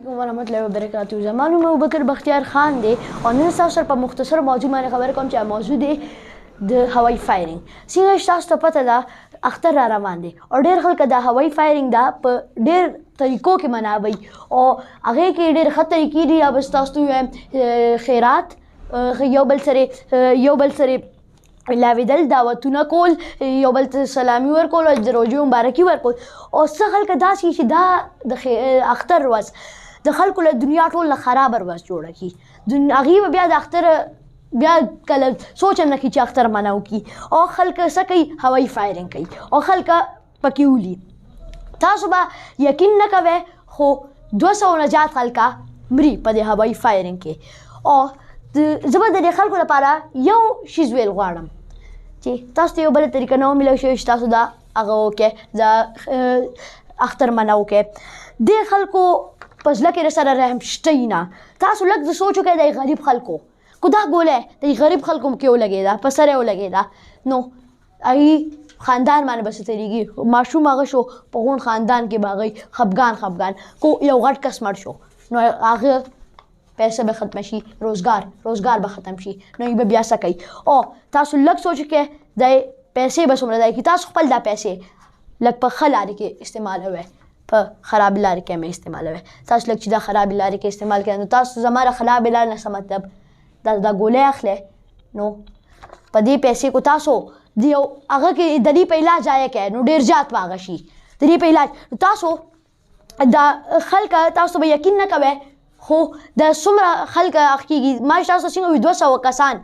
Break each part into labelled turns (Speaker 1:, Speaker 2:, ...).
Speaker 1: ورحمة الله وبرکاته. زما نوم ابوبکر بختیار خان دی او نن تاسو سره په مختصر موضوع باندې خبرې کوم چې موضوع دی د هوایي فایرینګ. څنګه چې تاسو ته پته ده اختر را روان دی او ډېر خلک د هوایي فایرینګ دا په ډېر طریقو کې مناوي او هغې کې ډېر ښه طریقې دي. یا بس تاسو ته ووایم خیرات، یو بل سره لاوېدل، دعوتونه کول، یو بل ته سلامي ورکول او د روژې مبارکي ورکول. او څه خلک داسې چې دا د اختر ورځ د خلکو له دنیا ټول نه خرابه ورځ جوړه کړي. هغوی به بیا د اختر بیا کله سوچ هم نه کوي چې اختر منع وکړي او خلک څه کوي؟ هوایي فایرینګ کوي او خلک پکې ولي. تاسو به یقین نه کوئ خو 200 نه زیات خلکه مري په دې هوایي فایرینګ کې. او زه به د دې خلکو لپاره یو شیز ویل غواړم چې تاسو ته یو بله طریقه نه ومیلو شوې چې تاسو دا هغه وکړئ، د اختر منع وکړئ. دې خلکو په زړه کې سره رحم شته نه. تاسو لږ د سوچ وکړئ د غریب خلکو کو دا ګوله د غریب خلکو کې ولګېده، په سر یې ولګېده، نو هغې خاندان باندې به څه تېرېږي. ماشوم هغه شو په غونډ خاندان کې به هغوی خفګان کو یو غټ کس مړ شو نو هغه پیسې به ختم شي، روزګار به ختم شي، نو یې به بیا څه کوي؟ او تاسو لږ سوچ وکړئ د پیسې به څومره ځای کړي. تاسو خپل دا پیسې لږ په ښه لارې کې استعمالوئ، په خرابې لارې کې مې استعمالوئ. تاسو لږ چې دا خرابې لارې کې استعمال کړئ نو تاسو زما د خرابې لارې نه څه مطلب؟ دا ګولۍ اخلئ نو په دې پیسې کو تاسو د یو هغه کې د دې په علاج ضایع کړئ نو ډېر زیات به هغه شي د دې په علاج. نو تاسو دا خلک تاسو به یقین نه کوئ خو د څومره خلک اخ کېږي. ما چې تاسو څنګه وي 200 کسان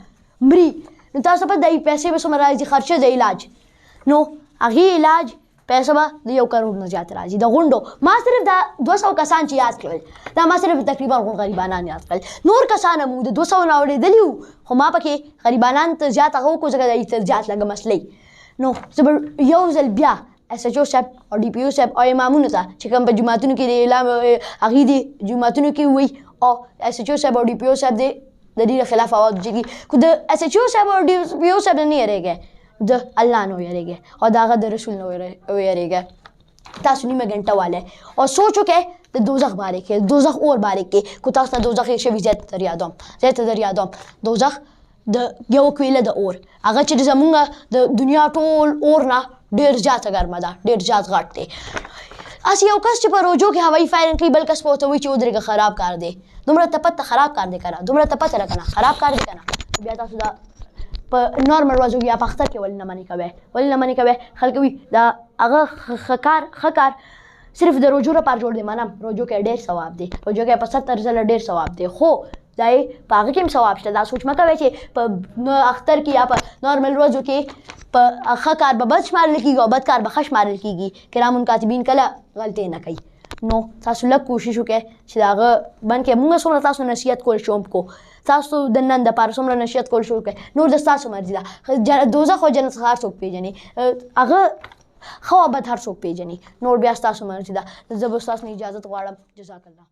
Speaker 1: مري نو تاسو په د پیسې به څومره راځي خرچه د علاج. نو هغې علاج پیسې به د 1 کروڑ نه زیات راځي د غونډو. ما صرف دا 200 کسان چې یاد کړل دا ما صرف تقریبا غریبانان یاد کړل. نور کسان هم د 200 نه اورېدلي وو خو ما پکې غریبانان ته زیات هغه وکړو ځکه د ته زیات لږه مسلې. نو زه به یو ځل بیا SHO صاحب او DPO صاحب او امامونو ته چې کوم په جوماتونو کې د اعلام هغوی دي جوماتونو کې وایي او SHO صاحب او DPO صاحب دی د دې خلاف اواز وچېږي. خو د SHO صاحب او DPO صاحب نه یېرېږئ، د الله نه ویېرېږئ او د هغه د رسول نه ویېرېږئ. تاسو نیمه ګنټه والئ او سوچ وکړئ د دوزخ باره کې، دوزخ اور باره کې. خو تاسو ته دوزخ یې شوي زیات در یادوم. دوزخ د یو کویله د اور هغه چې زمونږ د دنیا ټول اور نه ډېر زیاته ګرمه ده، ډېر زیات غټ دی. هسې یو کس چې په روژو کې هوایي فایرینګ کوي بل کس به ورته وایي چې ودرېږه خراب کار دی. دومره ته پته خراب کار دی که نه؟ دومره ته پته ده که نه خراب کار دی که نه؟ بیا تاسو دا په نارمل ورځو کې یا په اختر کې ولې نه منې کوئ؟ ولې نه منې کوئ؟ خلک وایي دا هغه ښه کار صرف د روژو لپاره جوړ دی. منم روژو کې ډېر ثواب دی، روژو کې په 70 ځله ډېر ثواب دی، خو دا یې په هغه کې هم ثواب شته. دا سوچ مه کوئ چې په اختر کې یا په نارمل ورځو کې په ښه کار به بد شمارل کېږي او بد کار به ښه شمارل کېږي. کرام کاتبین کله غلطۍ نه کوي. نو تاسو لږ کوشش وکړئ چې د هغه بند کې مونږ څومره تاسو نصیحت کول شو تاسو د نن دپاره څومره نصیحت کول شروع کړئ. نور د ستاسو مرضي ده. دوزخ او جنت څخه هر څوک پېژني، هغه ښه او بد هر څوک پېژني، نور بیا ستاسو مرضي ده. زه به ستاسو نه اجازت غواړم. جزاک الله.